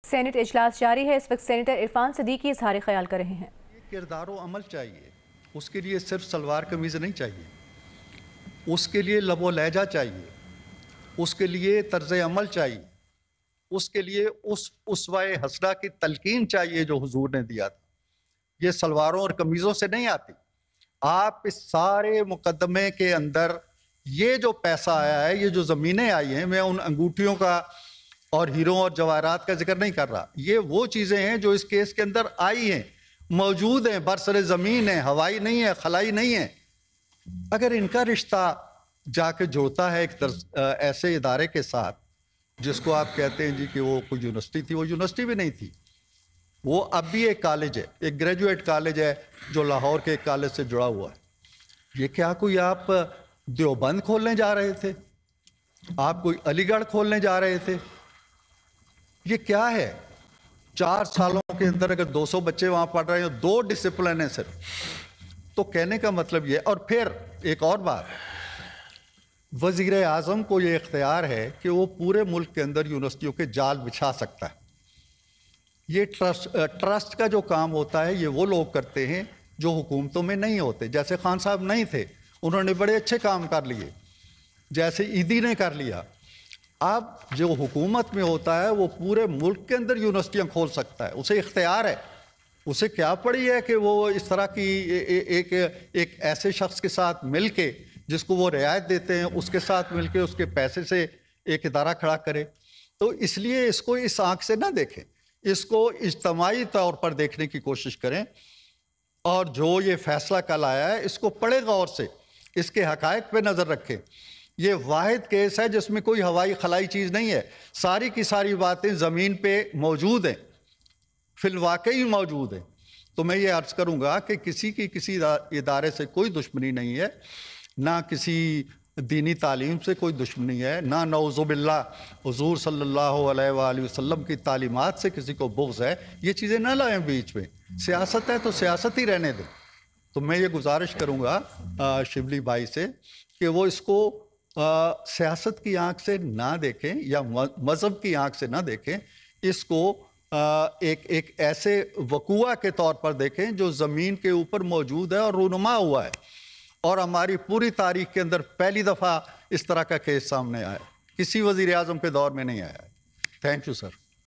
Saint اجلاس جاری ہے۔ اس وقت سینیٹر عرفان صدیقی اظہار خیال کر رہے ہیں۔ کردار و عمل چاہیے، اس کے لیے صرف سلوار قمیض نہیں چاہیے، اس کے لیے لب و لہجہ چاہیے، اس کے لیے طرز عمل چاہیے، اس کے لیے اس اسوہ حسنہ کی تلقین چاہیے جو حضور نے دیا تھا۔ یہ سلواروں اور قمیضوں سے نہیں آتی۔ آپ اس سارے مقدمے کے اندر یہ جو پیسہ آیا ہے، یہ جو زمینیں آئی ہیں، میں ان انگوٹھیوں کا اور ہیروں اور جواہرات کا ذکر نہیں کر رہا، یہ وہ چیزیں ہیں جو اس کیس کے اندر آئی ہیں، موجود ہیں، برسر زمین ہیں، ہوائی نہیں ہے، خلائی نہیں ہے۔ اگر ان کا رشتہ جا کے جوڑتا ہے ایک ایسے ادارے کے ساتھ جس کو آپ کہتے ہیں جی کہ وہ کوئی یونیورسٹی تھی، وہ یونیورسٹی بھی نہیں تھی، وہ اب بھی ایک کالج ہے، ایک گریجویٹ کالج ہے جو لاہور کے ایک کالج سے جڑا ہوا ہے۔ یہ کیا کوئی آپ دیوبند کھولنے جا رہے تھے؟ آپ کوئی علی گڑھ کھولنے جا رہے تھے؟ یہ کیا ہے؟ 4 سالوں کے اندر اگر 200 بچے وہاں پڑھ رہے ہیں، 2 ڈسپلن ہیں صرف، تو کہنے کا مطلب یہ۔ اور پھر ایک اور بات، وزیر اعظم کو یہ اختیار ہے کہ وہ پورے ملک کے اندر یونیورسٹیوں کے جال بچھا سکتا ہے۔ یہ ٹرسٹ کا جو کام ہوتا ہے یہ وہ لوگ کرتے ہیں جو حکومتوں میں نہیں ہوتے، جیسے خان صاحب نہیں تھے، انہوں نے بڑے اچھے کام کر لیے، جیسے عیدی نے کر لیا۔ اب جو حکومت میں ہوتا ہے وہ پورے ملک کے اندر یونیورسٹیاں کھول سکتا ہے، اسے اختیار ہے۔ اسے کیا پڑی ہے کہ وہ اس طرح کی ایک ایسے شخص کے ساتھ مل کے جس کو وہ رعایت دیتے ہیں، اس کے ساتھ مل کے اس کے پیسے سے ایک ادارہ کھڑا کرے؟ تو اس لیے اس کو اس آنکھ سے نہ دیکھیں، اس کو اجتماعی طور پر دیکھنے کی کوشش کریں، اور جو یہ فیصلہ کل آیا ہے اس کو پڑھیں غور سے، اس کے حقائق پہ نظر رکھیں۔ یہ واحد کیس ہے جس میں کوئی ہوائی خلائی چیز نہیں ہے، ساری کی ساری باتیں زمین پہ موجود ہیں، فی الواقعی موجود ہیں۔ تو میں یہ عرض کروں گا کہ کسی کی کسی ادارے سے کوئی دشمنی نہیں ہے، نہ کسی دینی تعلیم سے کوئی دشمنی ہے، نہ نعوذ باللہ حضور صلی اللہ علیہ وآلہ وسلم کی تعلیمات سے کسی کو بغض ہے۔ یہ چیزیں نہ لائیں بیچ میں، سیاست ہے تو سیاست ہی رہنے دیں۔ تو میں یہ گزارش کروں گا شبلی بھائی سے کہ وہ اس کو سیاست کی آنکھ سے نہ دیکھیں یا مذہب کی آنکھ سے نہ دیکھیں، اس کو ایک ایسے وقوع کے طور پر دیکھیں جو زمین کے اوپر موجود ہے اور رونما ہوا ہے، اور ہماری پوری تاریخ کے اندر پہلی دفعہ اس طرح کا کیس سامنے آیا ہے، کسی وزیر اعظم کے دور میں نہیں آیا ہے۔ Thank you sir.